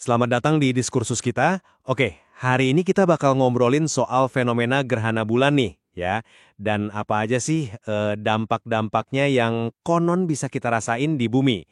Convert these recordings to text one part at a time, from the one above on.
Selamat datang di diskursus kita. Oke, hari ini kita bakal ngobrolin soal fenomena gerhana bulan nih, ya. Dan apa aja sih dampak-dampaknya yang konon bisa kita rasain di bumi.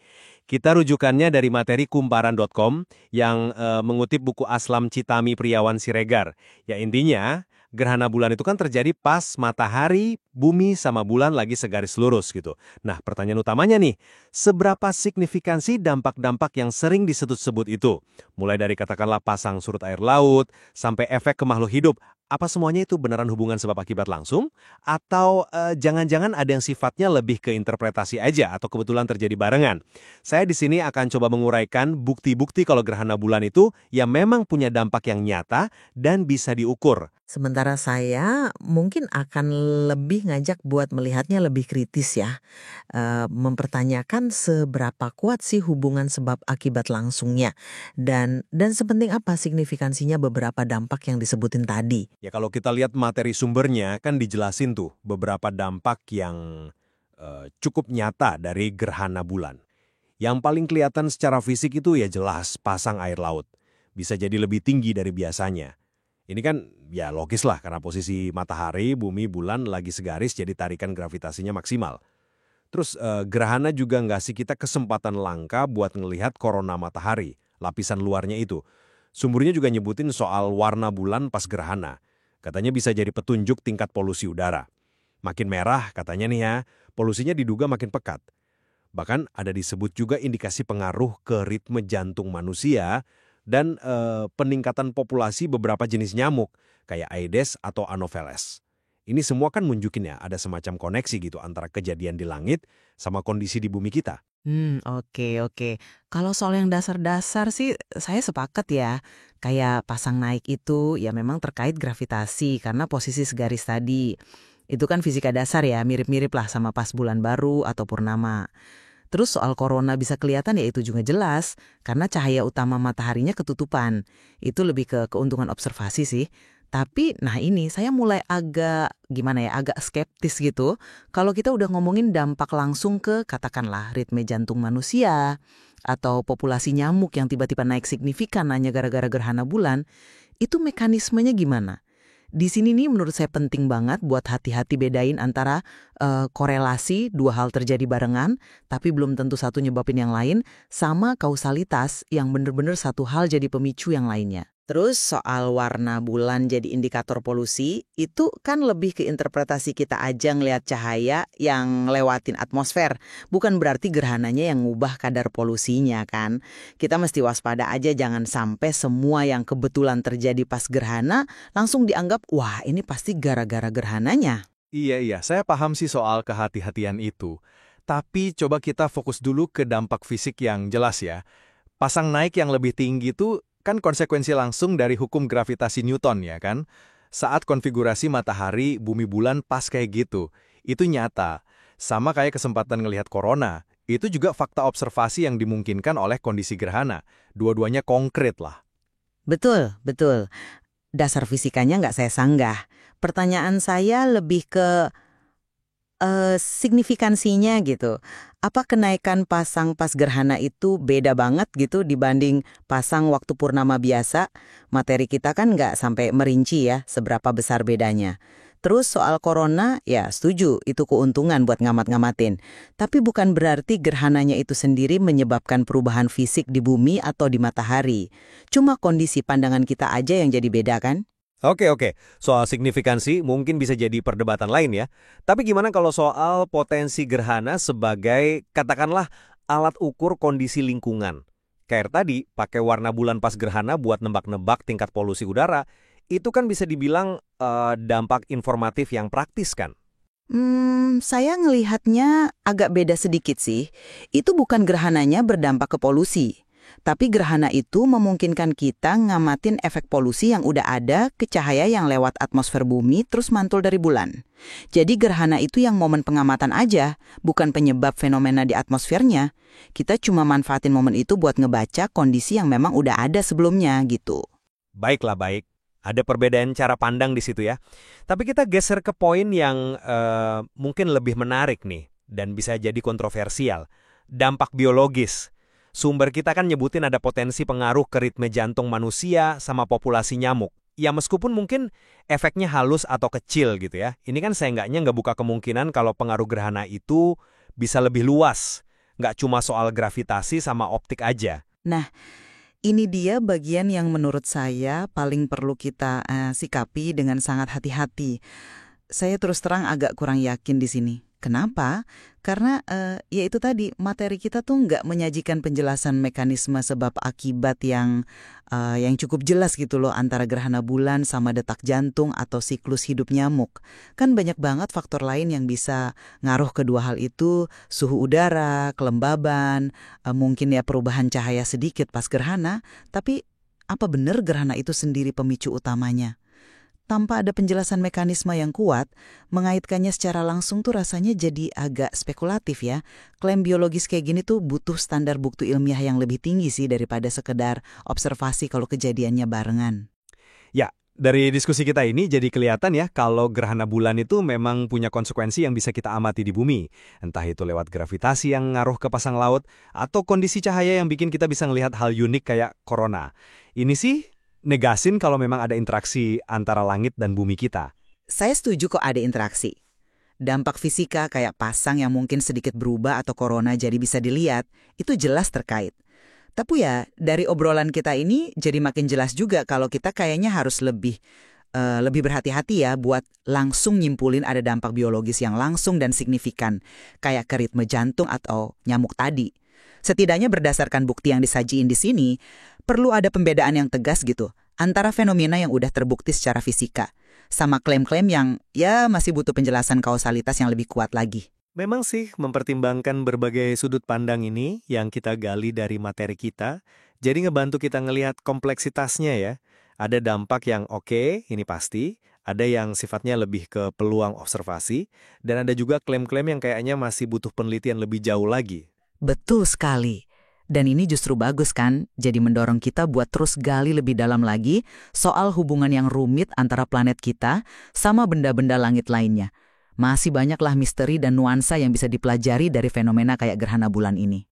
Kita rujukannya dari materi kumparan.com yang mengutip buku Aslam Citami Priawan Siregar. Ya intinya, gerhana bulan itu kan terjadi pas matahari, bumi, sama bulan lagi segaris lurus gitu. Nah, pertanyaan utamanya nih, seberapa signifikansi dampak-dampak yang sering disebut-sebut itu? Mulai dari katakanlah pasang surut air laut, sampai efek ke makhluk hidup. Apa semuanya itu beneran hubungan sebab akibat langsung? Atau jangan-jangan ada yang sifatnya lebih ke interpretasi aja atau kebetulan terjadi barengan? Saya di sini akan coba menguraikan bukti-bukti kalau gerhana bulan itu ya memang punya dampak yang nyata dan bisa diukur. Sementara saya mungkin akan lebih ngajak buat melihatnya lebih kritis ya. Mempertanyakan seberapa kuat sih hubungan sebab akibat langsungnya. Dan sepenting apa signifikansinya beberapa dampak yang disebutin tadi. Ya kalau kita lihat materi sumbernya kan dijelasin tuh beberapa dampak yang cukup nyata dari gerhana bulan. Yang paling kelihatan secara fisik itu ya jelas pasang air laut. Bisa jadi lebih tinggi dari biasanya. Ini kan ya logis lah karena posisi matahari, bumi, bulan lagi segaris jadi tarikan gravitasinya maksimal. Terus gerhana juga ngasih kita kesempatan langka buat ngelihat korona matahari, lapisan luarnya itu. Sumbernya juga nyebutin soal warna bulan pas gerhana. Katanya bisa jadi petunjuk tingkat polusi udara. Makin merah katanya nih ya, polusinya diduga makin pekat. Bahkan ada disebut juga indikasi pengaruh ke ritme jantung manusia dan peningkatan populasi beberapa jenis nyamuk kayak Aedes atau Anopheles. Ini semua kan nunjukin ya ada semacam koneksi gitu antara kejadian di langit sama kondisi di bumi kita. Oke. Kalau soal yang dasar-dasar sih saya sepakat ya. Kayak pasang naik itu ya memang terkait gravitasi karena posisi segaris tadi. Itu kan fisika dasar ya, mirip-mirip lah sama pas bulan baru atau purnama. Terus soal corona bisa kelihatan ya itu juga jelas, karena cahaya utama mataharinya ketutupan. Itu lebih ke keuntungan observasi sih. Tapi nah ini saya mulai agak gimana ya, agak skeptis gitu. Kalau kita udah ngomongin dampak langsung ke katakanlah ritme jantung manusia, atau populasi nyamuk yang tiba-tiba naik signifikan hanya gara-gara gerhana bulan, itu mekanismenya gimana? Di sini nih menurut saya penting banget buat hati-hati bedain antara korelasi dua hal terjadi barengan, tapi belum tentu satu nyebabin yang lain, sama kausalitas yang bener-bener satu hal jadi pemicu yang lainnya. Terus soal warna bulan jadi indikator polusi, itu kan lebih ke interpretasi kita aja ngelihat cahaya yang lewatin atmosfer. Bukan berarti gerhananya yang ngubah kadar polusinya kan. Kita mesti waspada aja jangan sampai semua yang kebetulan terjadi pas gerhana langsung dianggap, wah ini pasti gara-gara gerhananya. Iya, saya paham sih soal kehati-hatian itu. Tapi coba kita fokus dulu ke dampak fisik yang jelas ya. Pasang naik yang lebih tinggi itu kan konsekuensi langsung dari hukum gravitasi Newton ya kan? Saat konfigurasi matahari, bumi bulan pas kayak gitu. Itu nyata. Sama kayak kesempatan ngelihat corona. Itu juga fakta observasi yang dimungkinkan oleh kondisi gerhana. Dua-duanya konkret lah. Betul. Dasar fisikanya nggak saya sanggah. Pertanyaan saya lebih ke signifikansinya gitu. Apa kenaikan pasang pas gerhana itu beda banget gitu dibanding pasang waktu purnama biasa? Materi kita kan nggak sampai merinci ya seberapa besar bedanya. Terus soal corona, ya setuju, itu keuntungan buat ngamat-ngamatin. Tapi bukan berarti gerhananya itu sendiri menyebabkan perubahan fisik di bumi atau di matahari. Cuma kondisi pandangan kita aja yang jadi beda kan? Oke. Soal signifikansi mungkin bisa jadi perdebatan lain ya. Tapi gimana kalau soal potensi gerhana sebagai, katakanlah, alat ukur kondisi lingkungan? Kayak tadi, pakai warna bulan pas gerhana buat nebak-nebak tingkat polusi udara, itu kan bisa dibilang dampak informatif yang praktis kan? Saya ngelihatnya agak beda sedikit sih. Itu bukan gerhananya berdampak ke polusi. Tapi gerhana itu memungkinkan kita ngamatin efek polusi yang udah ada ke cahaya yang lewat atmosfer bumi terus mantul dari bulan. Jadi gerhana itu yang momen pengamatan aja, bukan penyebab fenomena di atmosfernya. Kita cuma manfaatin momen itu buat ngebaca kondisi yang memang udah ada sebelumnya gitu. Baik. Ada perbedaan cara pandang di situ ya. Tapi kita geser ke poin yang mungkin lebih menarik nih dan bisa jadi kontroversial. Dampak biologis. Sumber kita kan nyebutin ada potensi pengaruh ke ritme jantung manusia sama populasi nyamuk. Ya meskipun mungkin efeknya halus atau kecil gitu ya. Ini kan seenggaknya nggak buka kemungkinan kalau pengaruh gerhana itu bisa lebih luas. Nggak cuma soal gravitasi sama optik aja. Nah, ini dia bagian yang menurut saya paling perlu kita sikapi dengan sangat hati-hati. Saya terus terang agak kurang yakin di sini. Kenapa? Karena ya itu tadi, materi kita tuh nggak menyajikan penjelasan mekanisme sebab akibat yang cukup jelas gitu loh antara gerhana bulan sama detak jantung atau siklus hidup nyamuk. Kan banyak banget faktor lain yang bisa ngaruh kedua hal itu, suhu udara, kelembaban, mungkin ya perubahan cahaya sedikit pas gerhana, tapi apa benar gerhana itu sendiri pemicu utamanya? Tanpa ada penjelasan mekanisme yang kuat, mengaitkannya secara langsung tuh rasanya jadi agak spekulatif ya. Klaim biologis kayak gini tuh butuh standar bukti ilmiah yang lebih tinggi sih daripada sekedar observasi kalau kejadiannya barengan. Ya, dari diskusi kita ini jadi kelihatan ya kalau gerhana bulan itu memang punya konsekuensi yang bisa kita amati di bumi. Entah itu lewat gravitasi yang ngaruh ke pasang laut, atau kondisi cahaya yang bikin kita bisa ngelihat hal unik kayak corona. Ini sih negasin kalau memang ada interaksi antara langit dan bumi kita. Saya setuju kok ada interaksi. Dampak fisika kayak pasang yang mungkin sedikit berubah atau corona jadi bisa dilihat, itu jelas terkait. Tapi ya, dari obrolan kita ini jadi makin jelas juga kalau kita kayaknya harus lebih berhati-hati ya buat langsung nyimpulin ada dampak biologis yang langsung dan signifikan, kayak ke ritme jantung atau nyamuk tadi. Setidaknya berdasarkan bukti yang disajiin di sini, perlu ada pembedaan yang tegas gitu antara fenomena yang udah terbukti secara fisika sama klaim-klaim yang ya masih butuh penjelasan kausalitas yang lebih kuat lagi. Memang sih mempertimbangkan berbagai sudut pandang ini yang kita gali dari materi kita, jadi ngebantu kita ngelihat kompleksitasnya ya. Ada dampak yang oke, ini pasti, ada yang sifatnya lebih ke peluang observasi, dan ada juga klaim-klaim yang kayaknya masih butuh penelitian lebih jauh lagi. Betul sekali. Dan ini justru bagus kan, jadi mendorong kita buat terus gali lebih dalam lagi soal hubungan yang rumit antara planet kita sama benda-benda langit lainnya. Masih banyaklah misteri dan nuansa yang bisa dipelajari dari fenomena kayak gerhana bulan ini.